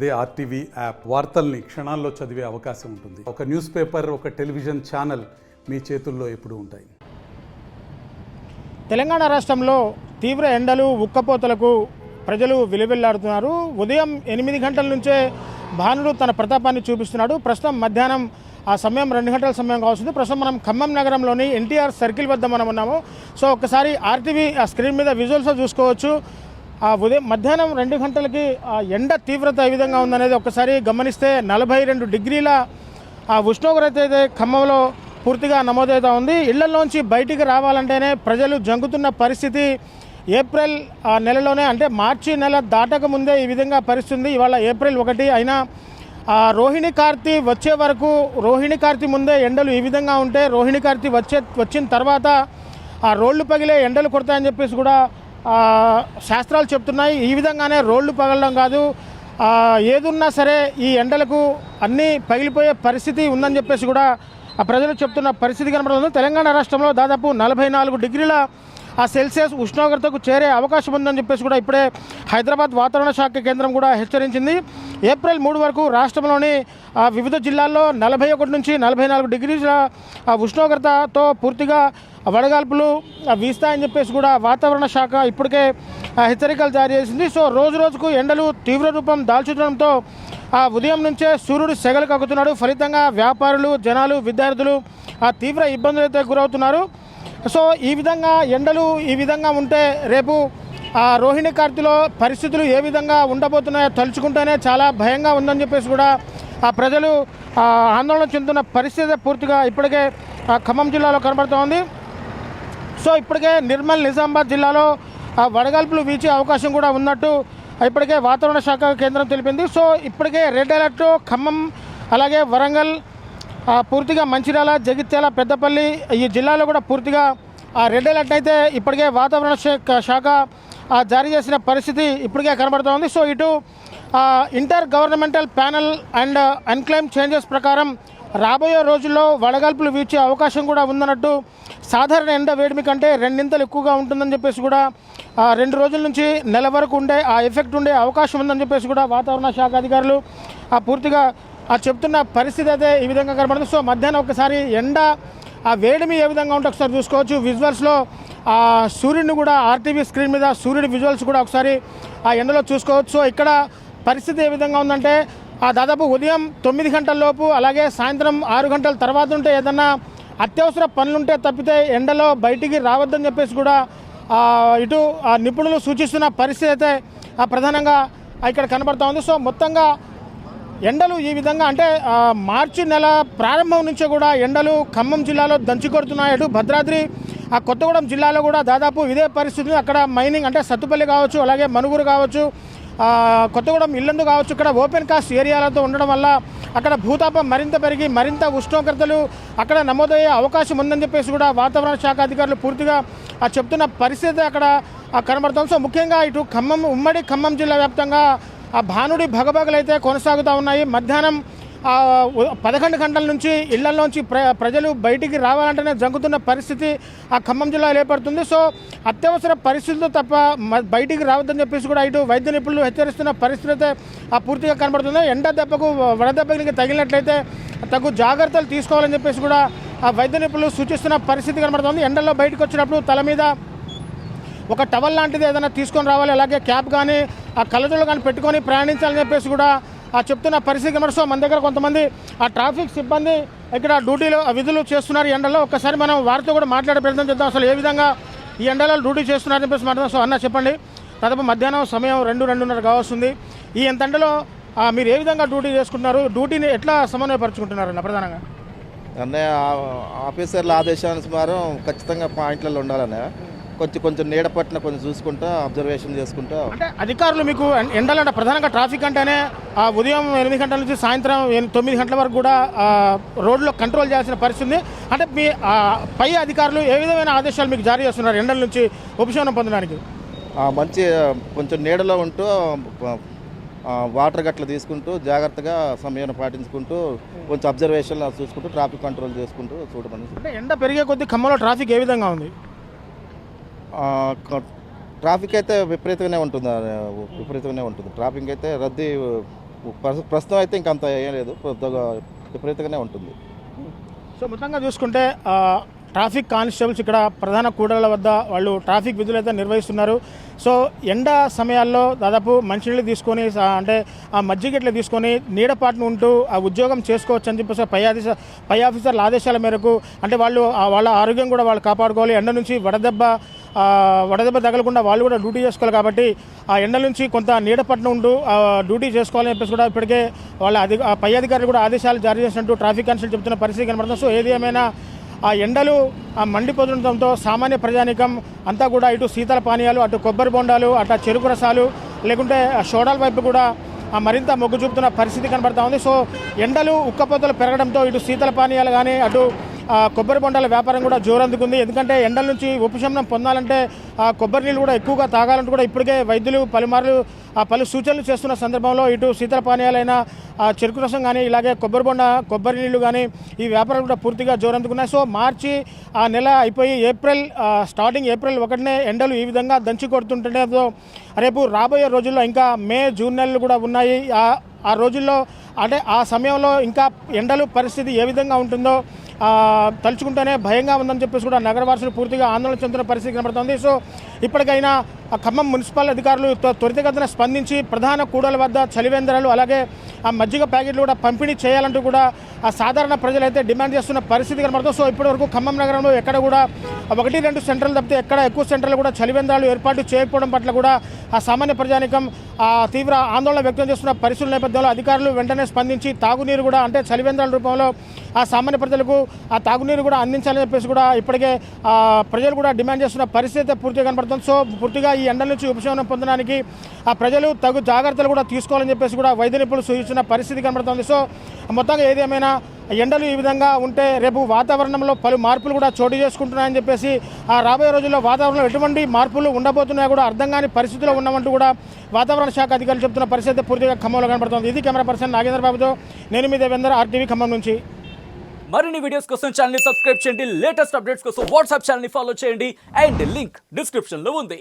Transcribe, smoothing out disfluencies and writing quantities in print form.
అదే RTV app వార్తల్ని క్షణాల్లో చదివే అవకాశం ఉంటుంది. ఒక న్యూస్ పేపర్, ఒక టెలివిజన్ ఛానల్ మీ చేతుల్లో ఎప్పుడూ ఉంటాయి. తెలంగాణ రాష్ట్రంలో తీవ్ర ఎండలు, ఉక్కపోతలకు ప్రజలు విలువెల్లాడుతున్నారు. ఉదయం 8 గంటల నుంచే భానుడు తన ప్రతాపాన్ని చూపిస్తున్నాడు. ప్రస్తుతం మధ్యాహ్నం ఆ సమయం 2 గంటల సమయం కావస్తుంది. ప్రస్తుతం మనం ఖమ్మం నగరంలోని ఎన్టీఆర్ సర్కిల్ వద్ద మనం ఉన్నాము. సో ఒక్కసారి ఆర్టీవీ ఆ స్క్రీన్ మీద విజువల్స్ చూసుకోవచ్చు. ఆ ఉదయం మధ్యాహ్నం 2 గంటలకి ఆ ఎండ తీవ్రత ఏ విధంగా ఉందనేది ఒక్కసారి గమనిస్తే 42 డిగ్రీల ఆ ఉష్ణోగ్రత అయితే ఖమ్మంలో పూర్తిగా నమోదవుతూ ఉంది. ఇళ్లలోంచి బయటికి రావాలంటేనే ప్రజలు జంకుతున్న పరిస్థితి ఏప్రిల్ నెలలోనే, అంటే మార్చి నెల దాటక ముందే ఈ విధంగా పరిస్థితుంది. ఇవాళ ఏప్రిల్ 1 అయినా రోహిణి కార్తీ వచ్చే వరకు, రోహిణి కార్తీ ముందే ఎండలు ఈ విధంగా ఉంటే రోహిణి కార్తీ వచ్చిన తర్వాత ఆ రోడ్లు పగిలే ఎండలు కొడతాయని చెప్పేసి కూడా శాస్త్రాలు చెప్తున్నాయి. ఈ విధంగానే రోడ్లు పగలడం కాదు, ఏదున్నా సరే ఈ ఎండలకు అన్నీ పగిలిపోయే పరిస్థితి ఉందని చెప్పేసి కూడా ప్రజలు చెప్తున్న పరిస్థితి కనబడుతుంది. తెలంగాణ రాష్ట్రంలో దాదాపు 44 డిగ్రీల సెల్సియస్ ఉష్ణోగ్రతకు చేరే అవకాశం ఉందని చెప్పేసి కూడా ఇప్పుడే హైదరాబాద్ వాతావరణ శాఖ కేంద్రం కూడా హెచ్చరించింది. ఏప్రిల్ 3 వరకు రాష్ట్రంలోని వివిధ జిల్లాల్లో 41 నుంచి 44 డిగ్రీల ఉష్ణోగ్రతతో పూర్తిగా వడగాల్పులు వీస్తాయని చెప్పేసి కూడా వాతావరణ శాఖ ఇప్పటికే హెచ్చరికలు జారీ చేసింది. సో రోజు రోజుకు ఎండలు తీవ్ర రూపం దాల్చుతుండడంతో ఉదయం నుంచే సూర్యుడు సెగలు కక్కుతున్నాడు. ఫలితంగా వ్యాపారులు, జనాలు, విద్యార్థులు తీవ్ర ఇబ్బందులు అయితే గురవుతున్నారు. సో ఈ విధంగా ఎండలు ఈ విధంగా ఉంటే రేపు రోహిణి కార్తీలో పరిస్థితులు ఏ విధంగా ఉండబోతున్నాయో తలుచుకుంటేనే చాలా భయంగా ఉందని చెప్పేసి కూడా ప్రజలు ఆందోళన చెందుతున్న పరిస్థితి పూర్తిగా ఇప్పటికే ఖమ్మం జిల్లాలో కనబడుతోంది. సో ఇప్పటికే నిర్మల్, నిజామాబాద్ జిల్లాలో వడగాల్పులు వీచే అవకాశం కూడా ఉన్నట్టు ఇప్పటికే వాతావరణ శాఖ కేంద్రం తెలిపింది. సో ఇప్పటికే రెడ్ అలర్ట్ ఖమ్మం, అలాగే వరంగల్, పూర్తిగా మంచిర్యాల, జగిత్యాల, పెద్దపల్లి ఈ జిల్లాలో కూడా పూర్తిగా రెడ్ అలర్ట్ అయితే ఇప్పటికే వాతావరణ శాఖ జారీ చేసిన పరిస్థితి ఇప్పటికే కనబడుతోంది. సో ఇటు intergovernmental panel and on climate changes ప్రకారం రాబోయే రోజుల్లో వడగాల్పులు వీచే అవకాశం కూడా ఉందన్నట్టు, సాధారణ ఎండ వేడిమి కంటే 2 ఎక్కువగా ఉంటుందని చెప్పేసి కూడా 2 రోజుల నుంచి నెల వరకు ఉండే ఆ ఎఫెక్ట్ ఉండే అవకాశం ఉందని చెప్పేసి కూడా వాతావరణ శాఖ అధికారులు పూర్తిగా చెప్తున్న పరిస్థితి అయితే ఈ విధంగా కనబడుతుంది. సో మధ్యాహ్నం ఒకసారి ఎండ వేడిమి ఏ విధంగా ఉంటే ఒకసారి చూసుకోవచ్చు. విజువల్స్లో సూర్యుడిని కూడా ఆర్టీవీ స్క్రీన్ మీద సూర్యుడి విజువల్స్ కూడా ఒకసారి ఆ ఎండలో చూసుకోవచ్చు. సో ఇక్కడ పరిస్థితి ఏ విధంగా ఉందంటే దాదాపు ఉదయం 9 గంటల లోపు, అలాగే సాయంత్రం 6 గంటల తర్వాత ఉంటే ఏదన్నా అత్యవసర పనులుంటే తప్పితే ఎండలో బయటికి రావద్దని చెప్పేసి కూడా ఇటు నిపుణులు సూచిస్తున్న పరిస్థితి అయితే ప్రధానంగా ఇక్కడ కనబడుతూ ఉంది. సో మొత్తంగా ఎండలు ఈ విధంగా, అంటే మార్చి నెల ప్రారంభం నుంచే కూడా ఎండలు ఖమ్మం జిల్లాలో దంచుకొడుతున్నాయి. అటు భద్రాద్రి, కొత్తగూడెం జిల్లాలో కూడా దాదాపు ఇదే పరిస్థితి. అక్కడ మైనింగ్, అంటే సత్తుపల్లి కావచ్చు, అలాగే మనుగురు కావచ్చు, కొత్తగూడెం, ఇల్లందు కావచ్చు, ఇక్కడ ఓపెన్ కాస్ట్ ఏరియాలతో ఉండడం వల్ల అక్కడ భూతాపం మరింత పెరిగి మరింత ఉష్ణోగ్రతలు అక్కడ నమోదయ్యే అవకాశం ఉందని చెప్పేసి కూడా వాతావరణ శాఖ అధికారులు పూర్తిగా చెప్తున్న పరిస్థితి అక్కడ కనబడుతుంది. సో ముఖ్యంగా ఇటు ఖమ్మం, ఉమ్మడి ఖమ్మం జిల్లా వ్యాప్తంగా భానుడి భగభగలు అయితే కొనసాగుతూ ఉన్నాయి. మధ్యాహ్నం 11 గంటల నుంచి ఇళ్లలోంచి ప్రజలు బయటికి రావాలంటేనే జంకుతున్న పరిస్థితి ఖమ్మం జిల్లాలో ఏర్పడుతుంది. సో అత్యవసర పరిస్థితులు తప్ప బయటికి రావద్దని చెప్పేసి కూడా ఇటు వైద్య నిపుణులు హెచ్చరిస్తున్న పరిస్థితి అయితే పూర్తిగా కనబడుతుంది. ఎండ దెబ్బకు, వడదెబ్బకి తగిలినట్లయితే తగు జాగ్రత్తలు తీసుకోవాలని చెప్పేసి కూడా వైద్య నిపుణులు సూచిస్తున్న పరిస్థితి కనబడుతుంది. ఎండల్లో బయటకు వచ్చినప్పుడు తల మీద ఒక టవల్ లాంటిది ఏదైనా తీసుకొని రావాలి, అలాగే క్యాప్ కానీ కళ్ళజోళ్ళు కానీ పెట్టుకొని ప్రయాణించాలని చెప్పేసి కూడా చెప్తున్న పరిస్థితి కనబడుతుంది. సో మన దగ్గర కొంతమంది ట్రాఫిక్ సిబ్బంది ఇక్కడ డ్యూటీలో విధులు చేస్తున్నారు ఎండల్లో. ఒక్కసారి మనం వారితో కూడా మాట్లాడే ప్రయత్నం చేద్దాం. అసలు ఏ విధంగా ఈ ఎండలో డ్యూటీ చేస్తున్నారని చెప్పేసి మాట్లాడదాం. సో అన్న చెప్పండి, దాదాపు మధ్యాహ్నం సమయం 2-2:30 కావస్తుంది. ఈ ఎంత ఎండలో మీరు ఏ విధంగా డ్యూటీ చేసుకుంటున్నారు? డ్యూటీని ఎట్లా సమన్వయపరుచుకుంటున్నారన్న? ప్రధానంగా అన్నయ్య ఆఫీసర్ల ఆదేశానుసారం ఖచ్చితంగా పాయింట్లలో ఉండాలన్నయ్య. కొంచెం నీడ పట్టిన కొంచెం చూసుకుంటా, అబ్జర్వేషన్ చేసుకుంటా. అంటే అధికారులు మీకు ఎండలంటే ప్రధానంగా ట్రాఫిక్ అంటేనే ఉదయం 8 గంటల నుంచి సాయంత్రం 9 గంటల వరకు కూడా రోడ్లో కంట్రోల్ చేయాల్సిన పరిస్థితి. అంటే మీ పై అధికారులు ఏ విధమైన ఆదేశాలు మీకు జారీ చేస్తున్నారు ఎండల నుంచి ఉపశమనం పొందడానికి? మంచి కొంచెం నీడలో ఉంటూ వాటర్ గట్ల తీసుకుంటూ జాగ్రత్తగా సమయాన్ని పాటించుకుంటూ కొంచెం అబ్జర్వేషన్ చూసుకుంటూ ట్రాఫిక్ కంట్రోల్ చేసుకుంటూ చూడమని. అంటే ఎండ పెరిగే కొద్దీ ఖమ్మంలో ట్రాఫిక్ ఏ విధంగా ఉంది? ట్రాఫిక్ అయితే విపరీతంగానే ఉంటుంది. ట్రాఫిక్ అయితే రద్దీ ప్రస్తుతం అయితే ఇంకంత ఏం లేదు, కొద్దిగా విపరీతంగానే ఉంటుంది. సో మొత్తంగా చూసుకుంటే ట్రాఫిక్ కానిస్టేబుల్స్ ఇక్కడ ప్రధాన కూడళ్ల వద్ద వాళ్ళు ట్రాఫిక్ విధులు అయితే నిర్వహిస్తున్నారు. సో ఎండ సమయాల్లో దాదాపు మంచినీళ్ళు తీసుకొని అంటే ఆ మజ్జిగ ఇట్లా తీసుకొని నీడపాటును ఉంటూ ఆ ఉద్యోగం చేసుకోవచ్చు అని చెప్పేసి పై ఆఫీసర్ల ఆదేశాల మేరకు అంటే వాళ్ళు వాళ్ళ ఆరోగ్యం కూడా వాళ్ళు కాపాడుకోవాలి. ఎండ నుంచి వడదెబ్బ తగలకుండా వాళ్ళు కూడా డ్యూటీ చేసుకోవాలి. కాబట్టి ఆ ఎండ నుంచి కొంత నీడపట్నం ఉంటూ డ్యూటీ చేసుకోవాలని చెప్పేసి కూడా ఇప్పటికే వాళ్ళ పై అధికారులు కూడా ఆదేశాలు జారీ చేసినట్టు ట్రాఫిక్ కానిస్టేబుల్ చెప్తున్న పరిస్థితి కనబడుతుంది. సో ఏది ఏమైనా ఆ ఎండలు మండిపోతుండటంతో సామాన్య ప్రజానికం అంతా కూడా ఇటు శీతల పానీయాలు, అటు కొబ్బరి బొండాలు, అటు చెరుకు రసాలు, లేకుంటే షోడాల వైపు కూడా మరింత మొగ్గు చూపుతున్న పరిస్థితి కనబడతా ఉంది. సో ఎండలు ఉక్కపోతలు పెరగడంతో ఇటు శీతల పానీయాలు కానీ అటు కొబ్బరి బొండాల వ్యాపారం కూడా జోరందుకుంది. ఎందుకంటే ఎండల నుంచి ఉపశమనం పొందాలంటే కొబ్బరి నీళ్ళు కూడా ఎక్కువగా తాగాలంటూ కూడా ఇప్పటికే వైద్యులు పలు సూచనలు చేస్తున్న సందర్భంలో ఇటు శీతల పానీయాలైన చెరుకు రసం కానీ ఇలాగే కొబ్బరి నీళ్లు కానీ ఈ వ్యాపారాలు కూడా పూర్తిగా జోరందుకున్నాయి. సో మార్చి ఆ నెల అయిపోయి స్టార్టింగ్ ఏప్రిల్ 1నే ఎండలు ఈ విధంగా దంచి కొడుతుంటే రేపు రాబోయే రోజుల్లో ఇంకా మే జూన్ నెలలు కూడా ఉన్నాయి. ఆ రోజుల్లో అంటే ఆ సమయంలో ఇంకా ఎండలు పరిస్థితి ఏ విధంగా ఉంటుందో తలుచుకుంటేనే భయంగా ఉందని చెప్పేసి కూడా నగరవాసులు పూర్తిగా ఆందోళన చెందుతున్న పరిస్థితి కనబడుతుంది. సో ఇప్పటికైనా ఖమ్మం మున్సిపల్ అధికారులు త్వరితగతిన స్పందించి ప్రధాన కూడల వద్ద చలివేంద్రాలు అలాగే ఆ మజ్జిగ ప్యాకెట్లు కూడా పంపిణీ చేయాలంటూ కూడా ఆ సాధారణ ప్రజలైతే డిమాండ్ చేస్తున్న పరిస్థితి కనబడుతుంది. సో ఇప్పటివరకు ఖమ్మం నగరంలో ఎక్కడ కూడా 1-2 సెంటర్లు తప్పితే ఎక్కడ ఎక్కువ సెంటర్లు కూడా చలివేంద్రాలు ఏర్పాటు చేయకపోవడం పట్ల కూడా ఆ సామాన్య ప్రజానికం తీవ్ర ఆందోళన వ్యక్తం చేస్తున్న పరిస్థితుల నేపథ్యంలో అధికారులు వెంటనే స్పందించి తాగునీరు కూడా అంటే చలివేంద్రాల రూపంలో ఆ సామాన్య ప్రజలకు ఆ తాగునీరు కూడా అందించాలని చెప్పేసి కూడా ఇప్పటికే ప్రజలు కూడా డిమాండ్ చేస్తున్న పరిస్థితి పూర్తిగా కనబడుతుంది. సో పూర్తిగా ఈ ఎండల నుంచి ఉపశమనం పొందడానికి ఆ ప్రజలు తగు జాగ్రత్తలు కూడా తీసుకోవాలని చెప్పేసి కూడా వైద్య నిపుణులు సూచిస్తున్న పరిస్థితి కనబడుతుంది. సో మొత్తంగా ఏదేమైనా ఎండలు ఈ విధంగా ఉంటే రేపు వాతావరణంలో పలు మార్పులు కూడా చోటు చేసుకుంటున్నాయని చెప్పేసి రాబోయే రోజుల్లో వాతావరణంలో ఎటువంటి మార్పులు ఉండబోతున్నాయో కూడా అర్థం కాని పరిస్థితిలో ఉన్నామంటూ కూడా వాతావరణ శాఖ అధికారులు చెప్తున్న పరిస్థితి పూర్తిగా ఖమ్మంలో కనబడుతుంది. ఇది కెమెరా పర్సన్ నాగేంద్ర బాబుతో నేను మీ దేవేందర్, RTV ఖమ్మం నుంచి. మరిన్ని వీడియోస్ కోసం ఛానల్ ని సబ్స్క్రైబ్ చేయండి, లేటెస్ట్ అప్డేట్స్ కోసం వాట్సాప్ ఛానల్ ని ఫాలో చేయండి అండ్ లింక్ డిస్క్రిప్షన్ లో ఉంది.